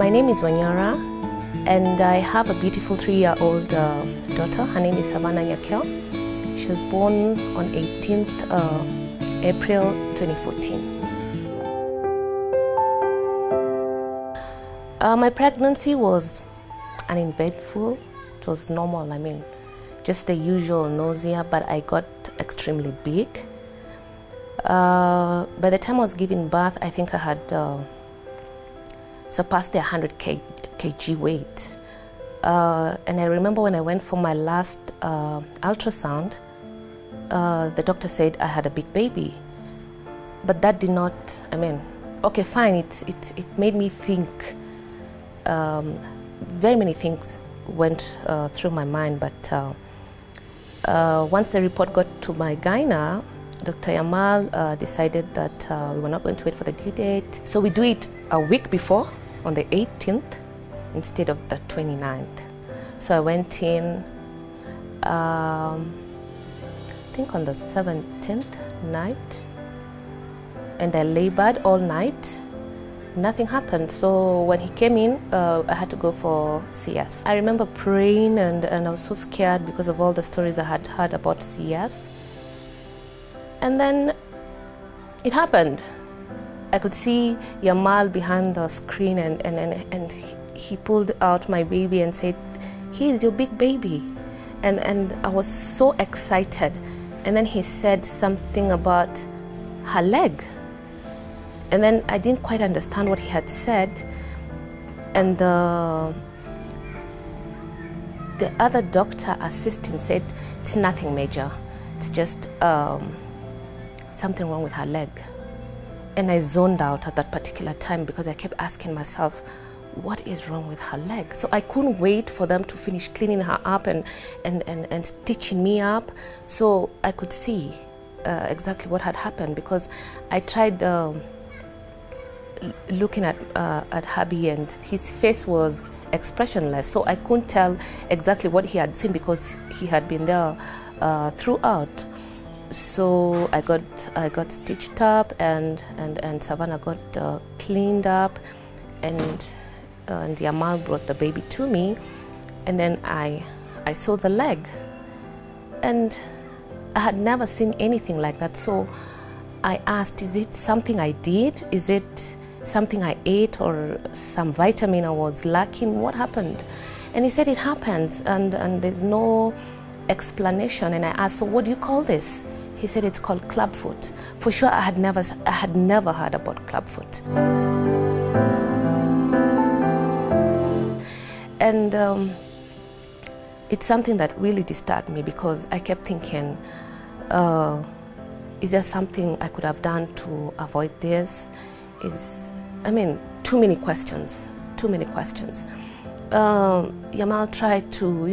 My name is Wanyara, and I have a beautiful 3-year-old daughter. Her name is Savannah Nyakel. She was born on 18th April 2014. My pregnancy was uneventful. It was normal, just the usual nausea, but I got extremely big. By the time I was giving birth, I think I had surpassed the 100 kg weight. And I remember when I went for my last ultrasound, the doctor said I had a big baby. But that did not, okay, fine, it made me think. Very many things went through my mind, but once the report got to my gyna, Dr. Yamal decided that we were not going to wait for the due date. So we do it a week before, on the 18th, instead of the 29th. So I went in, I think on the 17th night, and I labored all night. Nothing happened. So when he came in, I had to go for CS. I remember praying, and I was so scared because of all the stories I had heard about CS. And then it happened. I could see Yamal behind the screen, and he pulled out my baby and said, "Here's your big baby." And I was so excited. And then he said something about her leg. And then I didn't quite understand what he had said. And the other doctor assistant said, "It's nothing major. It's just something wrong with her leg." And I zoned out at that particular time because I kept asking myself, what is wrong with her leg? So I couldn't wait for them to finish cleaning her up and stitching me up so I could see exactly what had happened, because I tried looking at hubby, and his face was expressionless, so I couldn't tell exactly what he had seen because he had been there throughout. So I got stitched up, and Savannah got cleaned up, and Yamal brought the baby to me, and then I saw the leg, and I had never seen anything like that. So I asked, is it something I did? Is it something I ate, or some vitamin I was lacking? What happened? And he said it happens, and there's no explanation. And I asked, so what do you call this? He said it's called clubfoot. For sure, I had never heard about clubfoot. And it's something that really disturbed me, because I kept thinking, is there something I could have done to avoid this? Too many questions. Yamal tried to,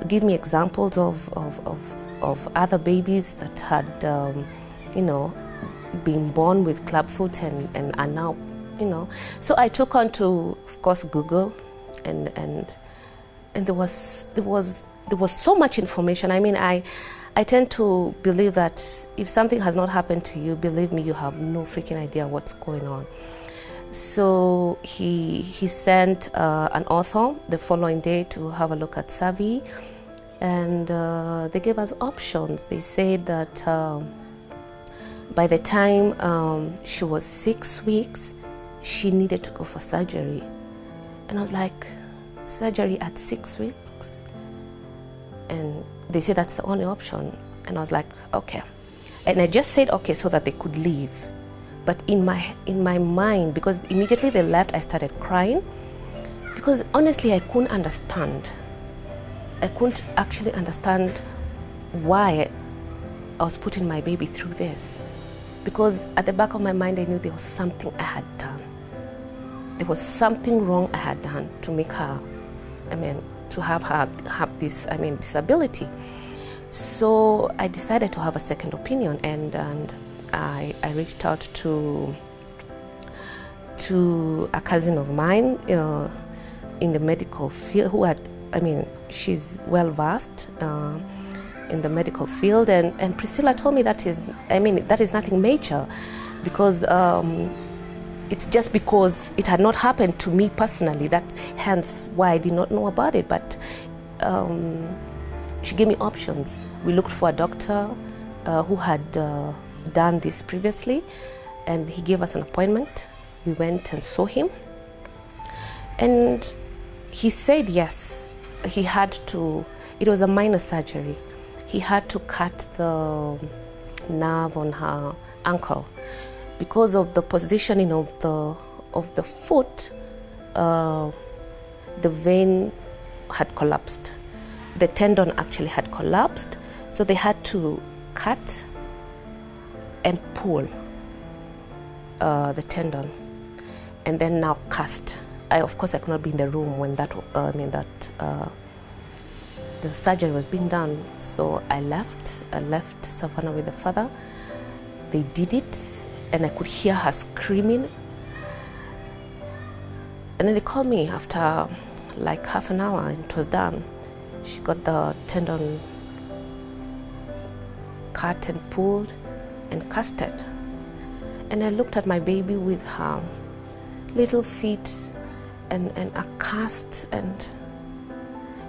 give me examples of other babies that had, been born with clubfoot and are now, So I took on to, of course, Google, and there was so much information. I tend to believe that if something has not happened to you, believe me, you have no freaking idea what's going on. So he sent an author the following day to have a look at Savi, and they gave us options. They said that by the time she was 6 weeks, she needed to go for surgery. And I was like, surgery at 6 weeks? And they said that's the only option. And I was like, okay. And I just said okay so that they could leave. But in my mind, because immediately they left, I started crying, because honestly I couldn't understand. I couldn't actually understand why I was putting my baby through this, because at the back of my mind I knew there was something I had done. There was something wrong I had done to make her, to have her have this, disability. So I decided to have a second opinion, and I reached out to a cousin of mine in the medical field who had, she's well versed in the medical field, and Priscilla told me that is nothing major, because it's just because it had not happened to me personally, that hence why I did not know about it. But she gave me options. We looked for a doctor who had done this previously, and he gave us an appointment. We went and saw him, and he said yes, he had to, it was a minor surgery. He had to cut the nerve on her ankle because of the positioning of the foot. The vein had collapsed. The tendon actually had collapsed, so they had to cut and pull the tendon, and then now cast. Of course, I could not be in the room when the surgery was being done, so I left Savannah with the father. They did it, and I could hear her screaming. And then they called me after like half an hour, and it was done. She got the tendon cut and pulled and casted. And I looked at my baby with her little feet and a cast, and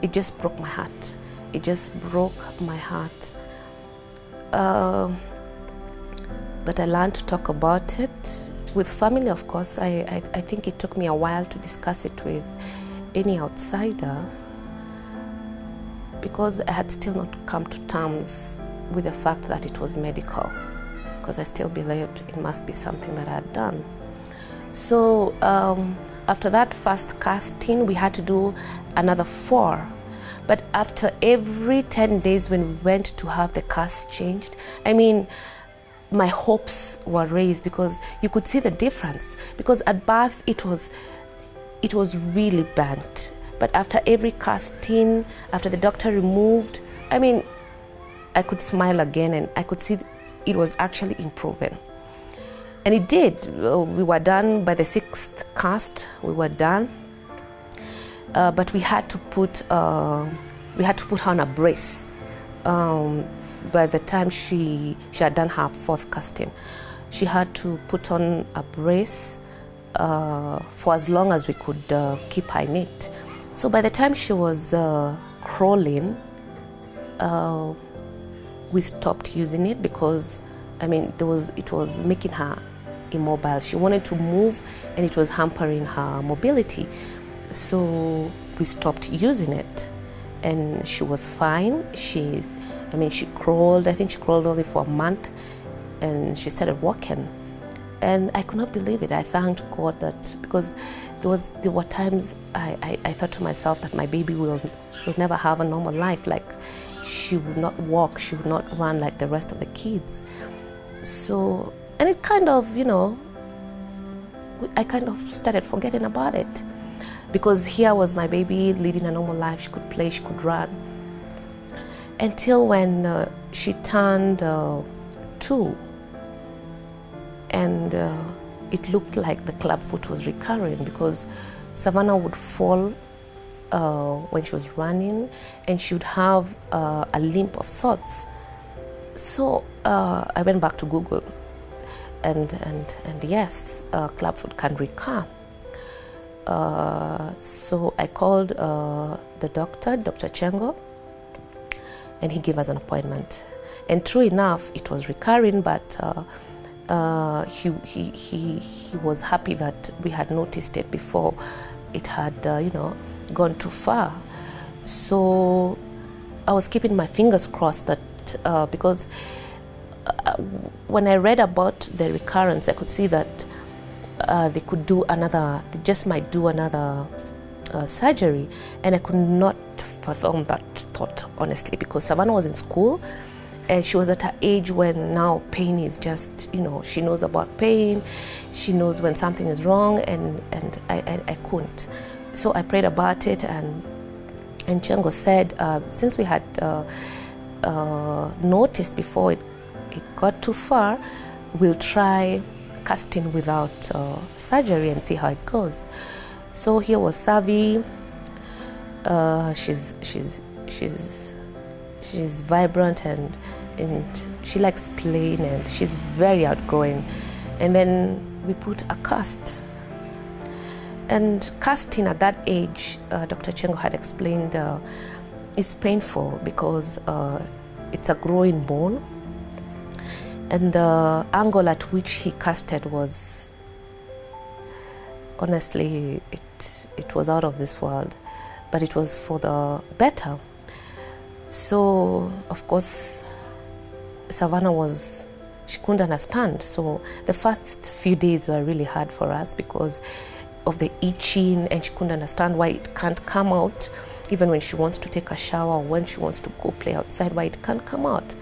it just broke my heart. It just broke my heart. But I learned to talk about it with family, of course. I think it took me a while to discuss it with any outsider, because I had still not come to terms with the fact that it was medical, because I still believed it must be something that I had done. So after that first casting, we had to do another 4. But after every 10 days when we went to have the cast changed, I mean, my hopes were raised, because you could see the difference. Because at birth it was really burnt. But after every casting, after the doctor removed, I mean, I could smile again, and I could see it was actually improving. And it did. We were done by the 6th cast. We were done, but we had to put her on a brace. By the time she had done her 4th casting, she had to put on a brace for as long as we could keep her in it. So by the time she was crawling, we stopped using it, because I mean it was making her immobile. She wanted to move, and it was hampering her mobility. So we stopped using it, and she was fine. She crawled. I think she crawled only for a month, and she started walking. And I could not believe it. I thanked God that, because there were times I thought to myself that my baby will never have a normal life. Like, she would not walk, she would not run like the rest of the kids. So, and it kind of, I kind of started forgetting about it, because here was my baby leading a normal life. She could play, she could run. Until when she turned 2, and it looked like the clubfoot was recurring, because Savannah would fall when she was running, and she would have a limp of sorts. So I went back to Google, and yes, clubfoot can recur. So I called the doctor, Dr. Chengo, and he gave us an appointment. And true enough, it was recurring, but he was happy that we had noticed it before it had, gone too far. So I was keeping my fingers crossed that, because when I read about the recurrence, I could see that they just might do another surgery, and I could not fathom that thought, honestly, because Savannah was in school, and she was at her age when now pain is just, she knows about pain, she knows when something is wrong, and I couldn't. So I prayed about it, and Chengo said, since we had noticed before it got too far, we'll try casting without surgery and see how it goes. So here was Savi. She's vibrant, and she likes playing, and she's very outgoing. And then we put a cast. And casting at that age, Dr. Chengo had explained, is painful because it's a growing bone. And the angle at which he casted was, honestly, it was out of this world, but it was for the better. So, of course, Savannah she couldn't understand. So the first few days were really hard for us because of the itching, and she couldn't understand why it can't come out, even when she wants to take a shower or when she wants to go play outside, why it can't come out.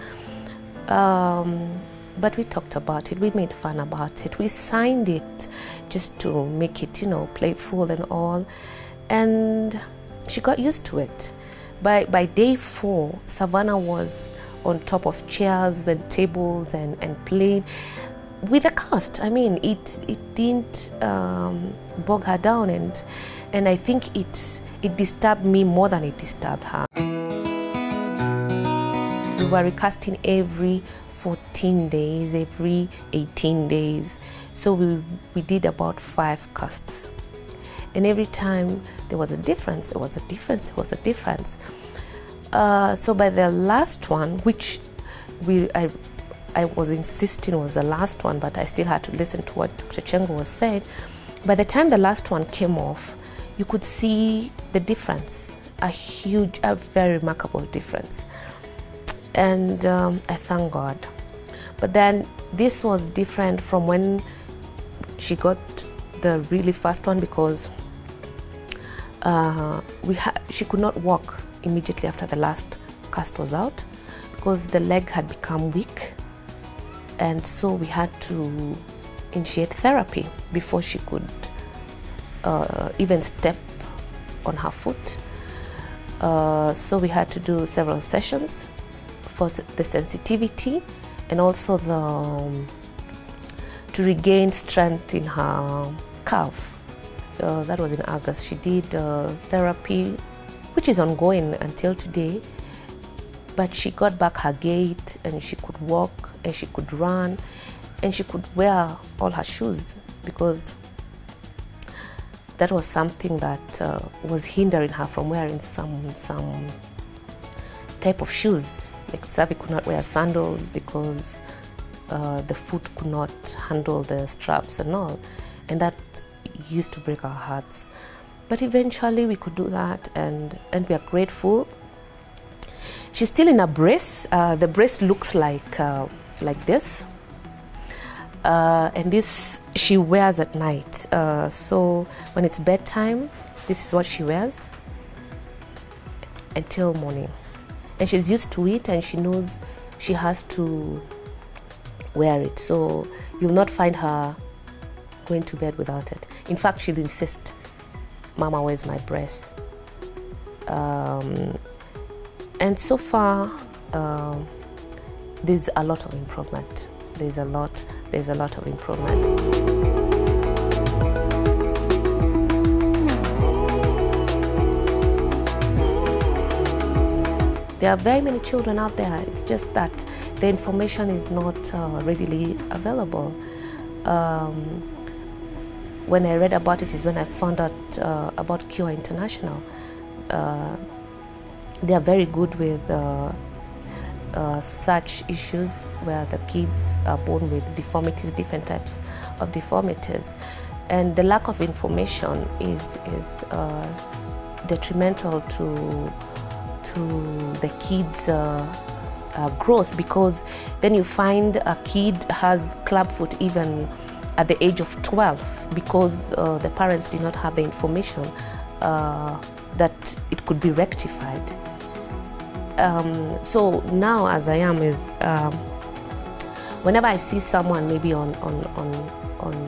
But we talked about it, we made fun about it, we signed it just to make it, playful and all. And she got used to it. By day 4, Savannah was on top of chairs and tables and playing with a cast. I mean, it didn't bog her down, and I think it disturbed me more than it disturbed her. We were recasting every 14 days, every 18 days. So we did about 5 casts. And every time there was a difference, there was a difference, there was a difference. So by the last one, which I was insisting was the last one, but I still had to listen to what Dr. Chengo was saying. By the time the last one came off, you could see the difference, a very remarkable difference. And I thank God. But then this was different from when she got the really first one, because she could not walk immediately after the last cast was out because the leg had become weak, and so we had to initiate therapy before she could even step on her foot. So we had to do several sessions for the sensitivity and also to regain strength in her calf. That was in August. She did therapy, which is ongoing until today, but she got back her gait, and she could walk, and she could run, and she could wear all her shoes, because that was something that was hindering her from wearing some type of shoes. Like Savi could not wear sandals because the foot could not handle the straps and all, and that used to break our hearts. But eventually we could do that, and we are grateful. She's still in a brace. The brace looks like this, and this she wears at night. So when it's bedtime, this is what she wears until morning, and she's used to it, and she knows she has to wear it. So you'll not find her going to bed without it. In fact, she'll insist, "Mama, where's my brace?" And so far, there's a lot of improvement. There's a lot of improvement. There are very many children out there. It's just that the information is not readily available. When I read about it is when I found out about Cure International. They are very good with such issues where the kids are born with deformities, different types of deformities. And the lack of information is detrimental to the kids' growth, because then you find a kid has clubfoot even at the age of 12 because the parents did not have the information that it could be rectified. So now, as I am, is whenever I see someone maybe on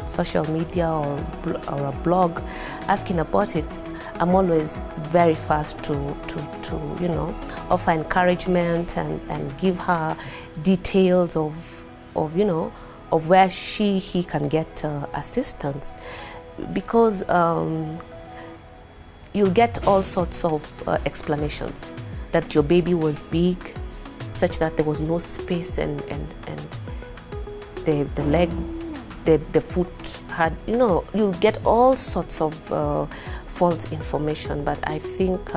social media or a blog asking about it, I'm always very fast to offer encouragement and give her details of where he can get assistance, because you'll get all sorts of explanations that your baby was big, such that there was no space, and the leg the food had, you know, you get all sorts of false information. But I think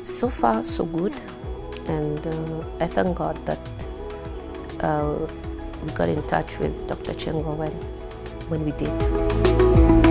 so far so good, and I thank God that we got in touch with Dr. Chengo when we did.